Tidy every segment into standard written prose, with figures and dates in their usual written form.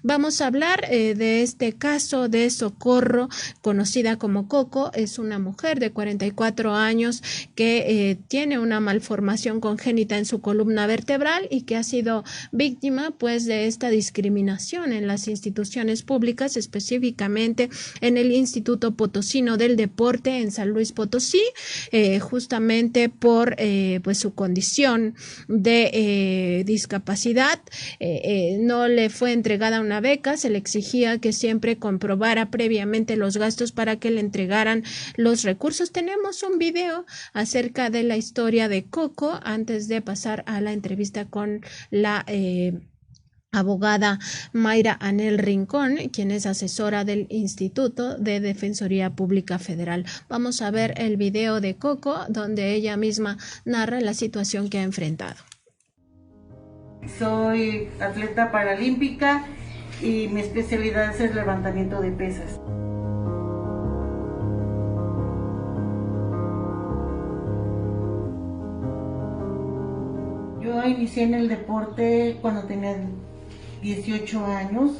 Vamos a hablar de este caso de Socorro, conocida como Coco. Es una mujer de 44 años que tiene una malformación congénita en su columna vertebral y que ha sido víctima pues de esta discriminación en las instituciones públicas, específicamente en el Instituto Potosino del Deporte en San Luis Potosí, justamente por pues su condición de discapacidad. No le fue entregada una beca, se le exigía que siempre comprobara previamente los gastos para que le entregaran los recursos. Tenemos un video acerca de la historia de Coco antes de pasar a la entrevista con la abogada Mayra Anel Rincón, quien es asesora del Instituto de Defensoría Pública Federal. Vamos a ver el video de Coco, donde ella misma narra la situación que ha enfrentado. Soy atleta paralímpica y mi especialidad es el levantamiento de pesas. Yo inicié en el deporte cuando tenía 18 años,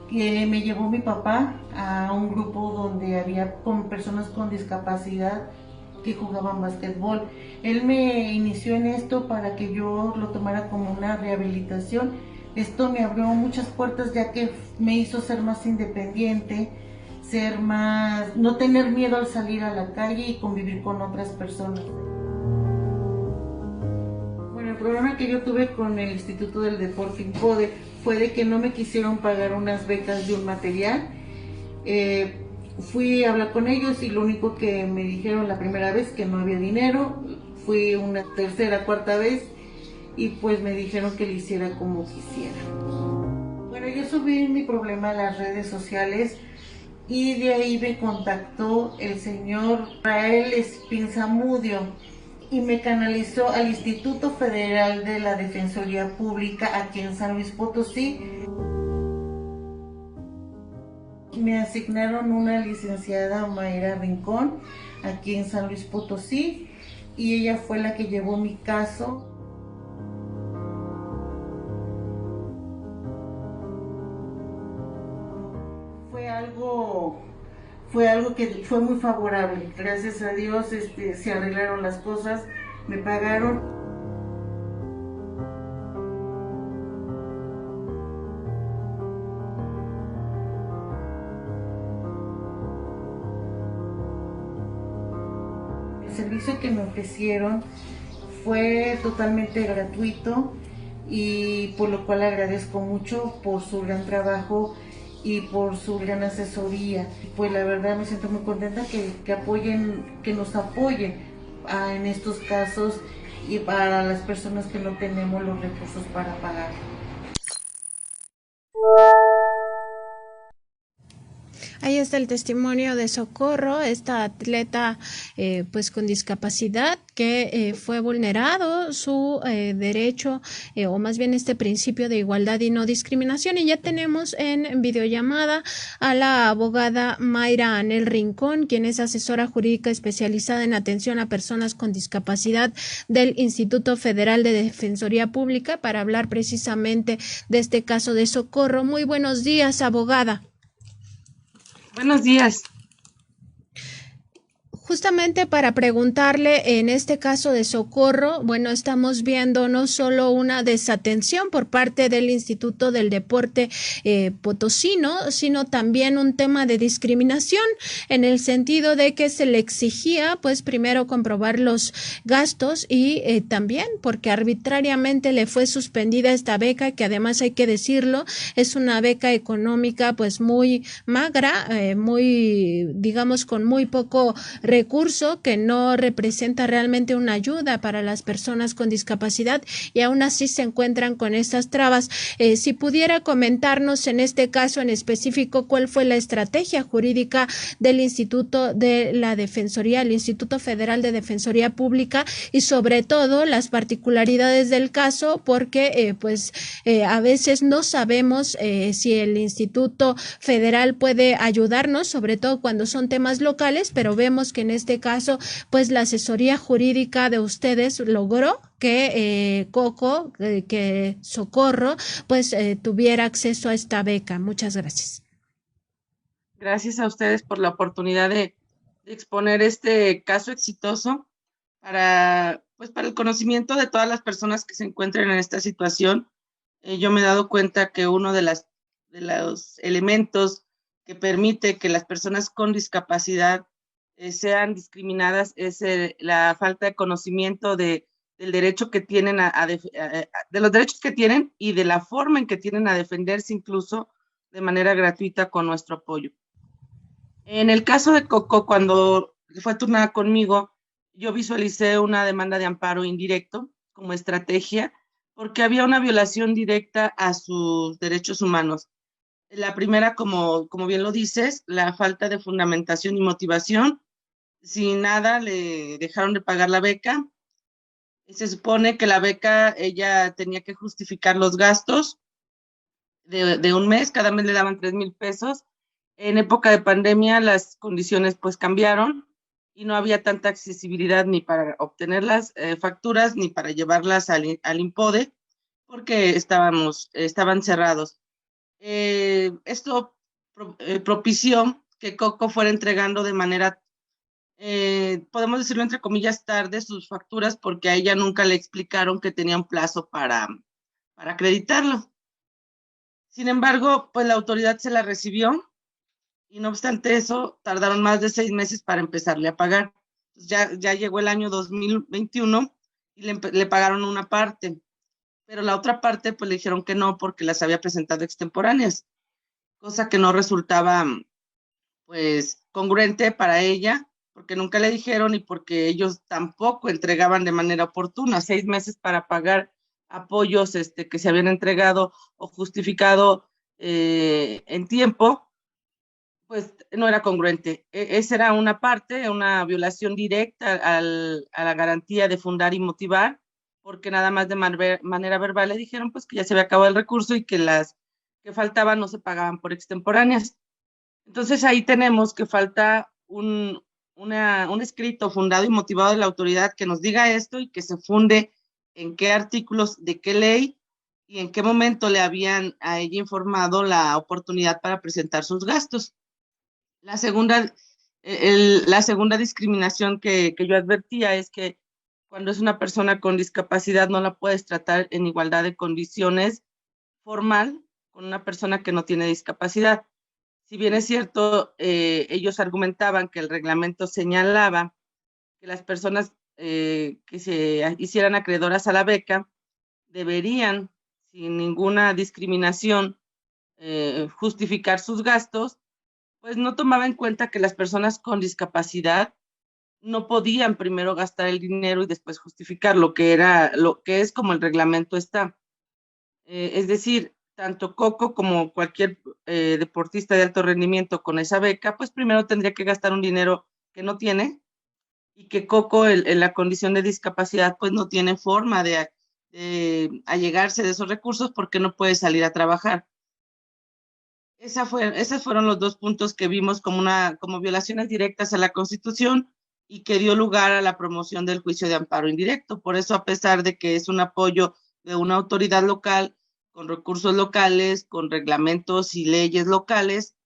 que me llevó mi papá a un grupo donde había personas con discapacidad que jugaban básquetbol. Él me inició en esto para que yo lo tomara como una rehabilitación. Esto me abrió muchas puertas, ya que me hizo ser más independiente, no tener miedo al salir a la calle y convivir con otras personas. Bueno, el problema que yo tuve con el Instituto del Deporte INPODE fue de que no me quisieron pagar unas becas de un material. Fui a hablar con ellos y lo único que me dijeron la primera vez que no había dinero. Fui una tercera, cuarta vez y pues me dijeron que lo hiciera como quisiera. Bueno, yo subí mi problema a las redes sociales y de ahí me contactó el señor Rael Espinzamudio y me canalizó al Instituto Federal de la Defensoría Pública aquí en San Luis Potosí. Me asignaron una licenciada Mayra Rincón aquí en San Luis Potosí y ella fue la que llevó mi caso. Fue algo que fue muy favorable. Gracias a Dios se arreglaron las cosas, me pagaron. El servicio que me ofrecieron fue totalmente gratuito y por lo cual agradezco mucho por su gran trabajo y por su gran asesoría. Pues la verdad me siento muy contenta que nos apoyen en estos casos y para las personas que no tenemos los recursos para pagar. Ahí está el testimonio de Socorro, esta atleta pues con discapacidad que fue vulnerado su derecho o más bien este principio de igualdad y no discriminación. Y ya tenemos en videollamada a la abogada Mayra Anel Rincón, quien es asesora jurídica especializada en atención a personas con discapacidad del Instituto Federal de Defensoría Pública, para hablar precisamente de este caso de Socorro. Muy buenos días, abogada. Buenos días. Justamente para preguntarle en este caso de Socorro, bueno, estamos viendo no solo una desatención por parte del Instituto del Deporte Potosino, sino también un tema de discriminación en el sentido de que se le exigía, pues, primero comprobar los gastos y también porque arbitrariamente le fue suspendida esta beca, que además hay que decirlo, es una beca económica, pues, muy magra, muy, digamos, con muy poco recurso, que no representa realmente una ayuda para las personas con discapacidad, y aún así se encuentran con estas trabas. Si pudiera comentarnos en este caso en específico cuál fue la estrategia jurídica del Instituto de la Defensoría, el Instituto Federal de Defensoría Pública, y sobre todo las particularidades del caso, porque a veces no sabemos si el Instituto Federal puede ayudarnos, sobre todo cuando son temas locales, pero vemos que en este caso, pues la asesoría jurídica de ustedes logró que Coco, que Socorro, pues tuviera acceso a esta beca. Muchas gracias. Gracias a ustedes por la oportunidad de exponer este caso exitoso pues para el conocimiento de todas las personas que se encuentren en esta situación. Yo me he dado cuenta que uno de los elementos que permite que las personas con discapacidad sean discriminadas es la falta de conocimiento del derecho que tienen de los derechos que tienen y de la forma en que tienen a defenderse incluso de manera gratuita con nuestro apoyo. En el caso de Coco, cuando fue turnada conmigo, yo visualicé una demanda de amparo indirecto como estrategia porque había una violación directa a sus derechos humanos. La primera, como bien lo dices, la falta de fundamentación y motivación. Sin nada le dejaron de pagar la beca. Se supone que la beca, ella tenía que justificar los gastos de un mes, cada mes le daban 3,000 pesos. En época de pandemia las condiciones pues cambiaron y no había tanta accesibilidad ni para obtener las facturas ni para llevarlas al INPODE porque estaban cerrados. Esto propició que Coco fuera entregando de manera, podemos decirlo entre comillas, tarde sus facturas porque a ella nunca le explicaron que tenía un plazo para acreditarlo. Sin embargo, pues la autoridad se la recibió y no obstante eso, tardaron más de 6 meses para empezarle a pagar. Ya llegó el año 2021 y le pagaron una parte, pero la otra parte pues le dijeron que no porque las había presentado extemporáneas, cosa que no resultaba pues congruente para ella, porque nunca le dijeron y porque ellos tampoco entregaban de manera oportuna. 6 meses para pagar apoyos que se habían entregado o justificado en tiempo, pues no era congruente. Esa era una parte, una violación directa a la garantía de fundar y motivar, porque nada más de manera verbal le dijeron pues que ya se había acabado el recurso y que las que faltaban no se pagaban por extemporáneas. Entonces ahí tenemos que falta un escrito fundado y motivado de la autoridad que nos diga esto y que se funde en qué artículos de qué ley y en qué momento le habían a ella informado la oportunidad para presentar sus gastos. La segunda discriminación que yo advertía es que cuando es una persona con discapacidad no la puedes tratar en igualdad de condiciones formal con una persona que no tiene discapacidad. Si bien es cierto, ellos argumentaban que el reglamento señalaba que las personas que se hicieran acreedoras a la beca deberían, sin ninguna discriminación, justificar sus gastos, pues no tomaba en cuenta que las personas con discapacidad no podían primero gastar el dinero y después justificar lo que es como el reglamento está. Es decir, tanto Coco como cualquier deportista de alto rendimiento con esa beca, pues primero tendría que gastar un dinero que no tiene y que Coco en la condición de discapacidad pues no tiene forma de allegarse de esos recursos porque no puede salir a trabajar. Esos fueron los dos puntos que vimos como violaciones directas a la Constitución y que dio lugar a la promoción del juicio de amparo indirecto. Por eso, a pesar de que es un apoyo de una autoridad local, con recursos locales, con reglamentos y leyes locales,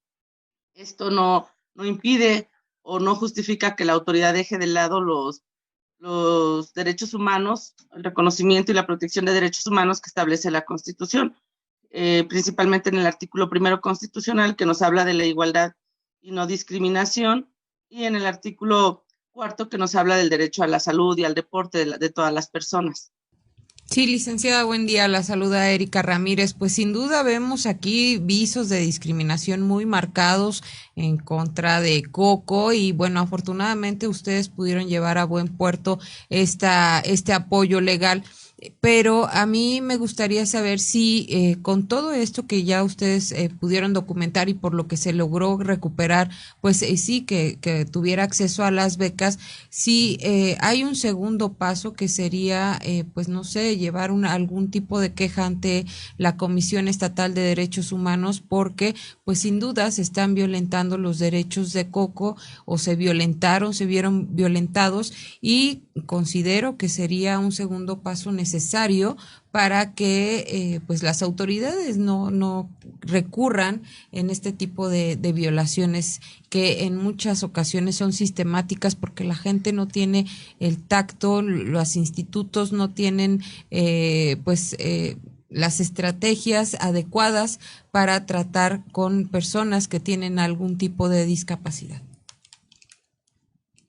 esto no impide o no justifica que la autoridad deje de lado los derechos humanos, el reconocimiento y la protección de derechos humanos que establece la Constitución. Principalmente en el artículo 1 constitucional que nos habla de la igualdad y no discriminación, y en el artículo 4 que nos habla del derecho a la salud y al deporte de todas las personas. Sí, licenciada, buen día. La saluda Erika Ramírez. Pues sin duda vemos aquí visos de discriminación muy marcados en contra de Coco y bueno, afortunadamente ustedes pudieron llevar a buen puerto este apoyo legal. Pero a mí me gustaría saber si con todo esto que ya ustedes pudieron documentar y por lo que se logró recuperar, pues sí, que tuviera acceso a las becas, si hay un segundo paso que sería, pues no sé, llevar algún tipo de queja ante la Comisión Estatal de Derechos Humanos, porque pues sin duda se están violentando los derechos de Coco, o se vieron violentados, y considero que sería un segundo paso necesario para que pues las autoridades no recurran en este tipo de violaciones, que en muchas ocasiones son sistemáticas porque la gente no tiene el tacto, los institutos no tienen las estrategias adecuadas para tratar con personas que tienen algún tipo de discapacidad.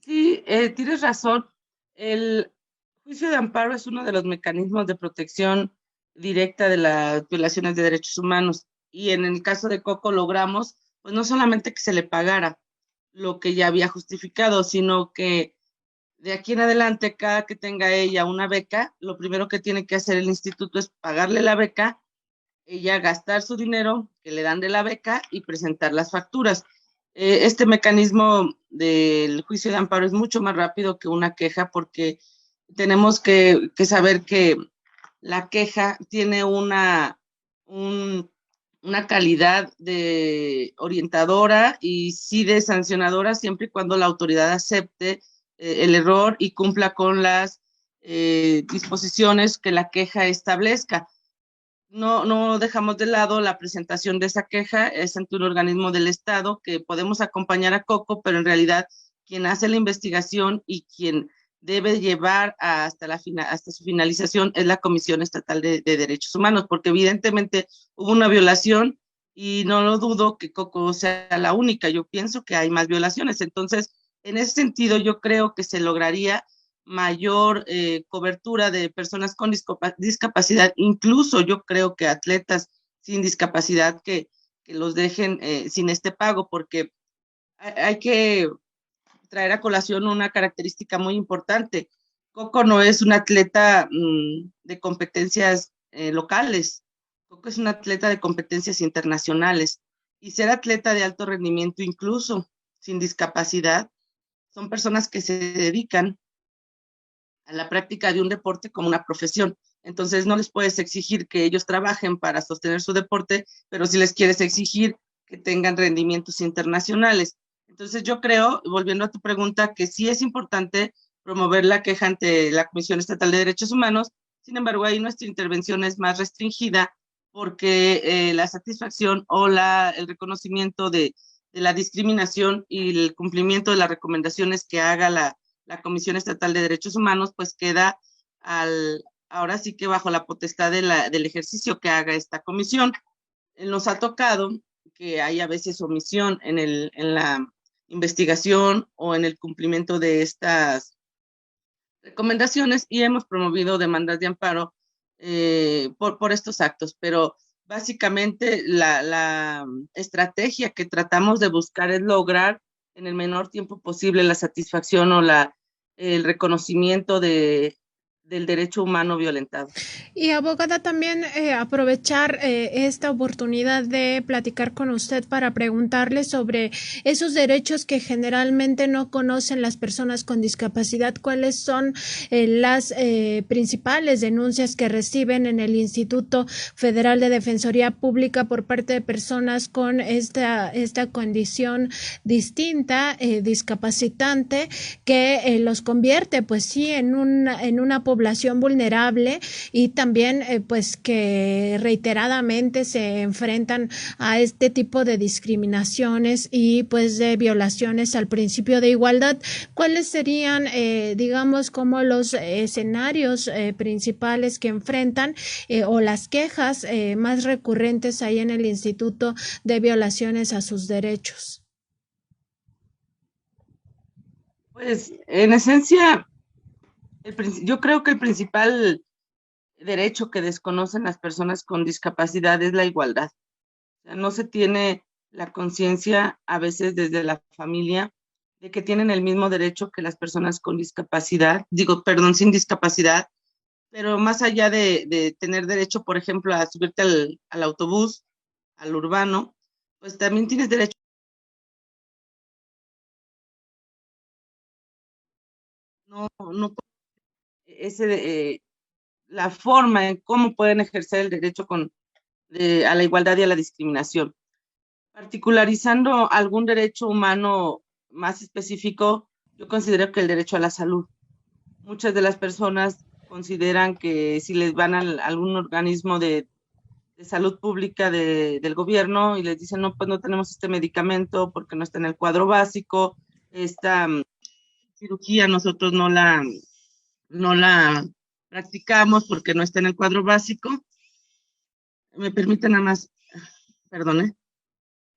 Sí, tienes razón. El juicio de amparo es uno de los mecanismos de protección directa de las violaciones de derechos humanos. Y en el caso de Coco logramos, pues no solamente que se le pagara lo que ya había justificado, sino que de aquí en adelante, cada que tenga ella una beca, lo primero que tiene que hacer el instituto es pagarle la beca, ella gastar su dinero que le dan de la beca y presentar las facturas. Este mecanismo del juicio de amparo es mucho más rápido que una queja, porque tenemos que saber que la queja tiene una calidad de orientadora y sí de sancionadora, siempre y cuando la autoridad acepte el error y cumpla con las disposiciones que la queja establezca. No dejamos de lado la presentación de esa queja, es ante un organismo del Estado que podemos acompañar a Coco, pero en realidad quien hace la investigación y quien debe llevar hasta su finalización es la Comisión Estatal de Derechos Humanos, porque evidentemente hubo una violación y no lo dudo que Coco sea la única. Yo pienso que hay más violaciones. Entonces, en ese sentido, yo creo que se lograría mayor cobertura de personas con discapacidad, incluso yo creo que atletas sin discapacidad que los dejen sin este pago, porque hay que traer a colación una característica muy importante. Coco no es un atleta de competencias locales, Coco es un atleta de competencias internacionales, y ser atleta de alto rendimiento, incluso sin discapacidad, son personas que se dedican a la práctica de un deporte como una profesión. Entonces no les puedes exigir que ellos trabajen para sostener su deporte, pero sí les quieres exigir que tengan rendimientos internacionales. Entonces yo creo, volviendo a tu pregunta, que sí es importante promover la queja ante la Comisión Estatal de Derechos Humanos. Sin embargo, ahí nuestra intervención es más restringida, porque la satisfacción o el reconocimiento de la discriminación y el cumplimiento de las recomendaciones que haga la Comisión Estatal de Derechos Humanos, pues queda ahora sí que bajo la potestad del ejercicio que haga esta comisión. Nos ha tocado que hay a veces omisión en la investigación o en el cumplimiento de estas recomendaciones, y hemos promovido demandas de amparo por estos actos, pero básicamente la estrategia que tratamos de buscar es lograr en el menor tiempo posible la satisfacción o el reconocimiento del derecho humano violentado. Y abogada, también aprovechar esta oportunidad de platicar con usted para preguntarle sobre esos derechos que generalmente no conocen las personas con discapacidad. ¿Cuáles son las principales denuncias que reciben en el Instituto Federal de Defensoría Pública por parte de personas con esta condición distinta, discapacitante, que los convierte, pues sí, en una población vulnerable, y también pues que reiteradamente se enfrentan a este tipo de discriminaciones y pues de violaciones al principio de igualdad? ¿Cuáles serían digamos como los escenarios principales que enfrentan o las quejas más recurrentes ahí en el Instituto de violaciones a sus derechos? Pues en esencia, yo creo que el principal derecho que desconocen las personas con discapacidad es la igualdad. O sea, no se tiene la conciencia a veces desde la familia de que tienen el mismo derecho que las personas con discapacidad, sin discapacidad, pero más allá de tener derecho, por ejemplo, a subirte al autobús, al urbano, pues también tienes derecho. No la forma en cómo pueden ejercer el derecho a la igualdad y a la discriminación. Particularizando algún derecho humano más específico, yo considero que el derecho a la salud. Muchas de las personas consideran que si les van a algún organismo de salud pública del gobierno y les dicen, no, pues no tenemos este medicamento porque no está en el cuadro básico, esta cirugía nosotros no la practicamos porque no está en el cuadro básico. Me permiten nada más, perdón,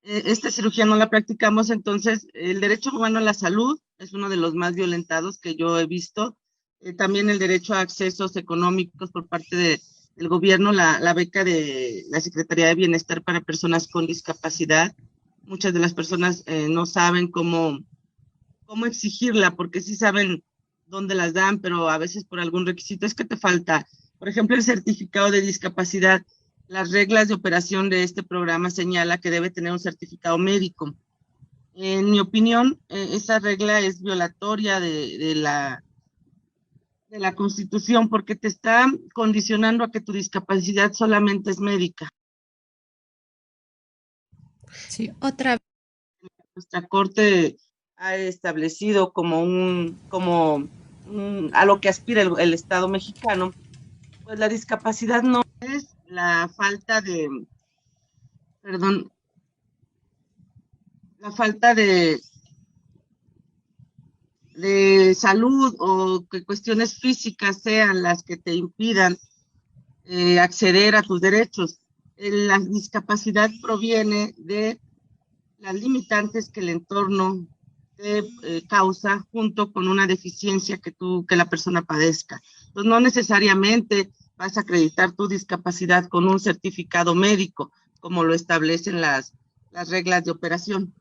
esta cirugía no la practicamos, entonces el derecho humano a la salud es uno de los más violentados que yo he visto. También el derecho a accesos económicos por parte del gobierno, la beca de la Secretaría de Bienestar para personas con discapacidad. Muchas de las personas no saben cómo exigirla, porque sí saben dónde las dan, pero a veces por algún requisito es que te falta. Por ejemplo, el certificado de discapacidad. Las reglas de operación de este programa señala que debe tener un certificado médico. En mi opinión, esa regla es violatoria de la Constitución porque te está condicionando a que tu discapacidad solamente es médica. Sí, otra vez. Nuestra Corte ha establecido a lo que aspira el Estado mexicano, pues la discapacidad no es la falta de salud o que cuestiones físicas sean las que te impidan acceder a tus derechos. La discapacidad proviene de las limitantes que el entorno te causa junto con una deficiencia que la persona padezca. Entonces, no necesariamente vas a acreditar tu discapacidad con un certificado médico, como lo establecen las reglas de operación.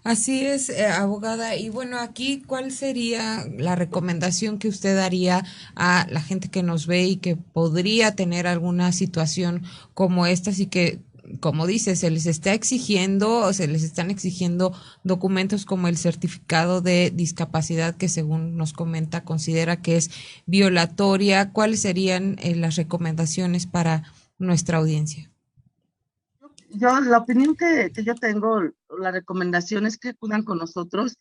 Así es, abogada. Y bueno, aquí, ¿cuál sería la recomendación que usted daría a la gente que nos ve y que podría tener alguna situación como esta, así que, como dice, se les está exigiendo o se les están exigiendo documentos como el certificado de discapacidad que, según nos comenta, considera que es violatoria? ¿Cuáles serían las recomendaciones para nuestra audiencia? La opinión que yo tengo, la recomendación es que acudan con nosotros.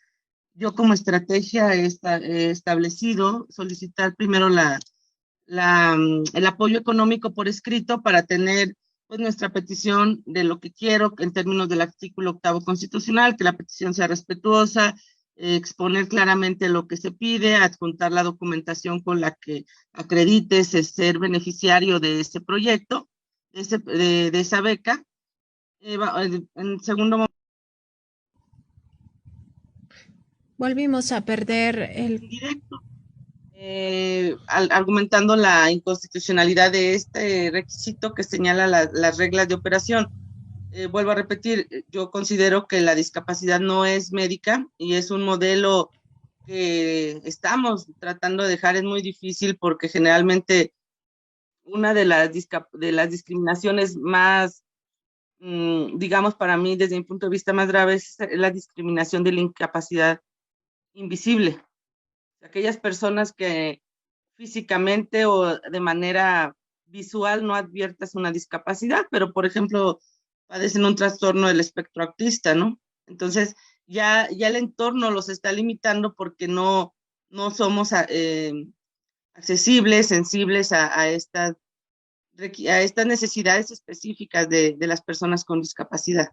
Yo como estrategia he establecido solicitar primero el apoyo económico por escrito para tener pues nuestra petición de lo que quiero en términos del artículo 8º constitucional, que la petición sea respetuosa, exponer claramente lo que se pide, adjuntar la documentación con la que acredites ser beneficiario de ese proyecto, de esa beca. En segundo momento, Volvimos a perder el directo, argumentando la inconstitucionalidad de este requisito que señala las reglas de operación. Vuelvo a repetir, yo considero que la discapacidad no es médica y es un modelo que estamos tratando de dejar. Es muy difícil porque generalmente una de las discriminaciones más, digamos, para mí, desde mi punto de vista más grave, es la discriminación de la incapacidad invisible. Aquellas personas que físicamente o de manera visual no adviertas una discapacidad, pero por ejemplo padecen un trastorno del espectro autista, ¿no? Entonces ya el entorno los está limitando porque no somos accesibles, sensibles a estas necesidades específicas de las personas con discapacidad.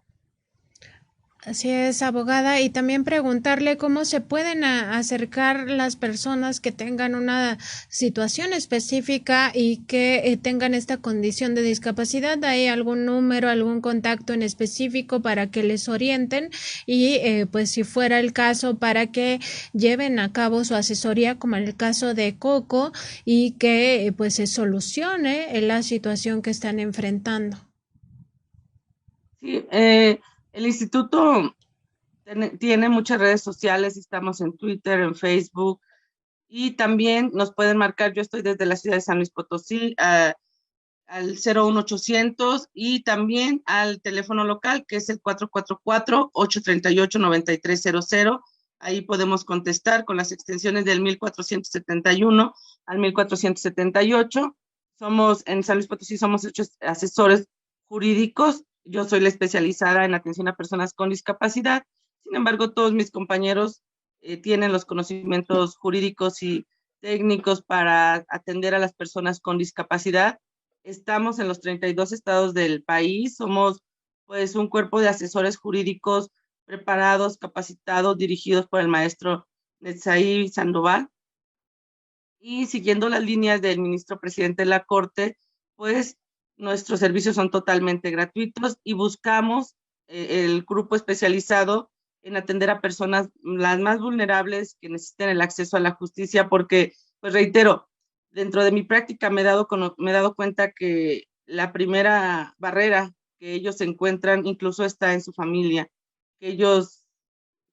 Así es, abogada, y también preguntarle cómo se pueden acercar las personas que tengan una situación específica y que tengan esta condición de discapacidad. ¿Hay algún número, algún contacto en específico para que les orienten y pues si fuera el caso para que lleven a cabo su asesoría, como en el caso de Coco, y que pues se solucione la situación que están enfrentando? Sí, el instituto tiene muchas redes sociales, estamos en Twitter, en Facebook, Y también nos pueden marcar, yo estoy desde la ciudad de San Luis Potosí, al 01800 y también al teléfono local que es el 444-838-9300. Ahí podemos contestar con las extensiones del 1471 al 1478. En San Luis Potosí somos 8 asesores jurídicos. Yo soy la especializada en atención a personas con discapacidad. Sin embargo, todos mis compañeros tienen los conocimientos jurídicos y técnicos para atender a las personas con discapacidad. Estamos en los 32 estados del país, somos pues un cuerpo de asesores jurídicos preparados, capacitados, dirigidos por el maestro Netzaí Sandoval. Y siguiendo las líneas del ministro presidente de la Corte, pues nuestros servicios son totalmente gratuitos y buscamos el grupo especializado en atender a personas las más vulnerables que necesiten el acceso a la justicia, porque, pues reitero, dentro de mi práctica me he dado cuenta que la primera barrera que ellos encuentran incluso está en su familia, que ellos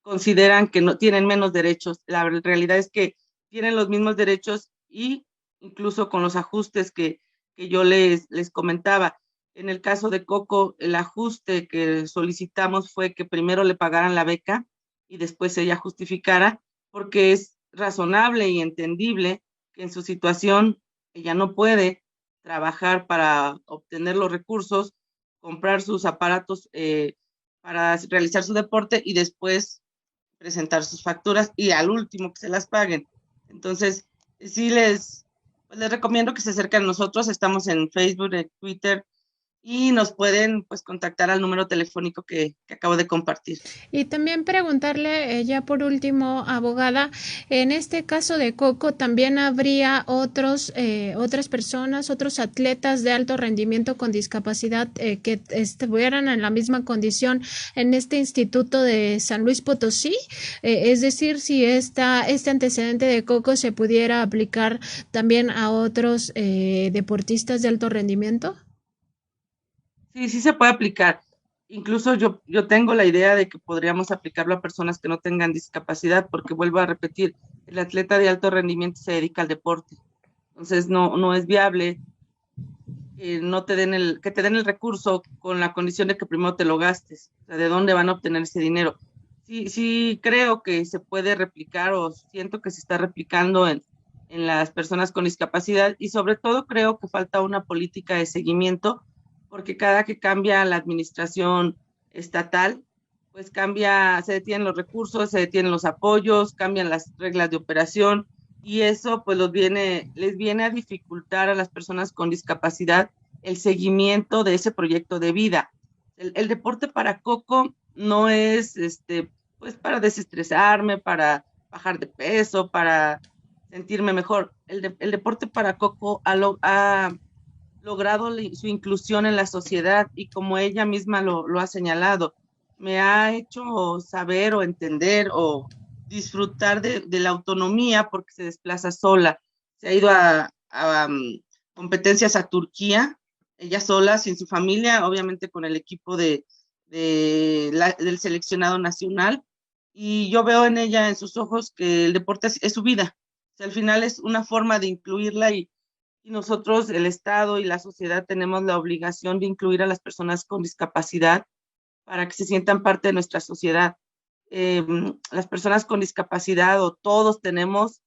consideran que no tienen menos derechos. La realidad es que tienen los mismos derechos y incluso con los ajustes que yo les comentaba. En el caso de Coco, el ajuste que solicitamos fue que primero le pagaran la beca y después ella justificara, porque es razonable y entendible que en su situación ella no puede trabajar para obtener los recursos, comprar sus aparatos para realizar su deporte y después presentar sus facturas y al último que se las paguen. Entonces, sí les recomiendo que se acerquen a nosotros. Estamos en Facebook, en Twitter, y nos pueden pues contactar al número telefónico que acabo de compartir. Y también preguntarle, ya por último, abogada, en este caso de Coco, ¿también habría otras personas, otros atletas de alto rendimiento con discapacidad que estuvieran en la misma condición en este instituto de San Luis Potosí? Es decir, si este antecedente de Coco se pudiera aplicar también a otros deportistas de alto rendimiento. Sí se puede aplicar. Incluso yo tengo la idea de que podríamos aplicarlo a personas que no tengan discapacidad, porque vuelvo a repetir, el atleta de alto rendimiento se dedica al deporte. Entonces no es viable que te den el recurso con la condición de que primero te lo gastes. O sea, ¿de dónde van a obtener ese dinero? Sí creo que se puede replicar, o siento que se está replicando en las personas con discapacidad, y sobre todo creo que falta una política de seguimiento, porque cada que cambia la administración estatal, pues se detienen los recursos, se detienen los apoyos, cambian las reglas de operación, y eso pues les viene a dificultar a las personas con discapacidad el seguimiento de ese proyecto de vida. El deporte para Coco no es pues para desestresarme, para bajar de peso, para sentirme mejor. El deporte para Coco ha logrado su inclusión en la sociedad, y como ella misma lo ha señalado, me ha hecho saber o entender o disfrutar de la autonomía, porque se desplaza sola. Se ha ido a competencias a Turquía, ella sola, sin su familia, obviamente con el equipo del seleccionado nacional, y yo veo en ella, en sus ojos, que el deporte es su vida. O sea, al final es una forma de incluirla, y nosotros, el Estado y la sociedad, tenemos la obligación de incluir a las personas con discapacidad para que se sientan parte de nuestra sociedad. Las personas con discapacidad, o todos, tenemos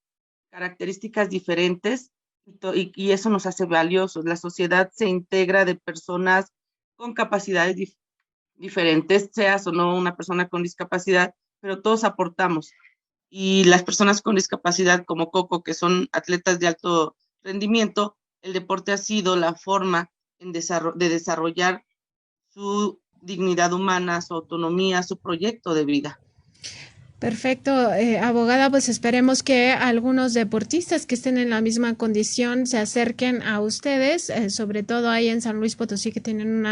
características diferentes, y eso nos hace valiosos. La sociedad se integra de personas con capacidades diferentes, seas o no una persona con discapacidad, pero todos aportamos. Y las personas con discapacidad como Coco, que son atletas de alto rendimiento, el deporte ha sido la forma de desarrollar su dignidad humana, su autonomía, su proyecto de vida. Perfecto, abogada, pues esperemos que algunos deportistas que estén en la misma condición se acerquen a ustedes, sobre todo ahí en San Luis Potosí, que tienen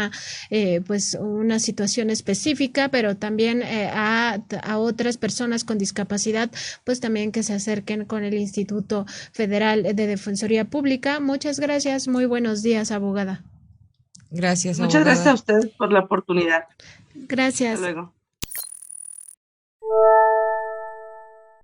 una situación específica, pero también a otras personas con discapacidad, pues también que se acerquen con el Instituto Federal de Defensoría Pública. Muchas gracias, muy buenos días, abogada. Gracias, abogada. Muchas gracias a ustedes por la oportunidad. Gracias. Hasta luego.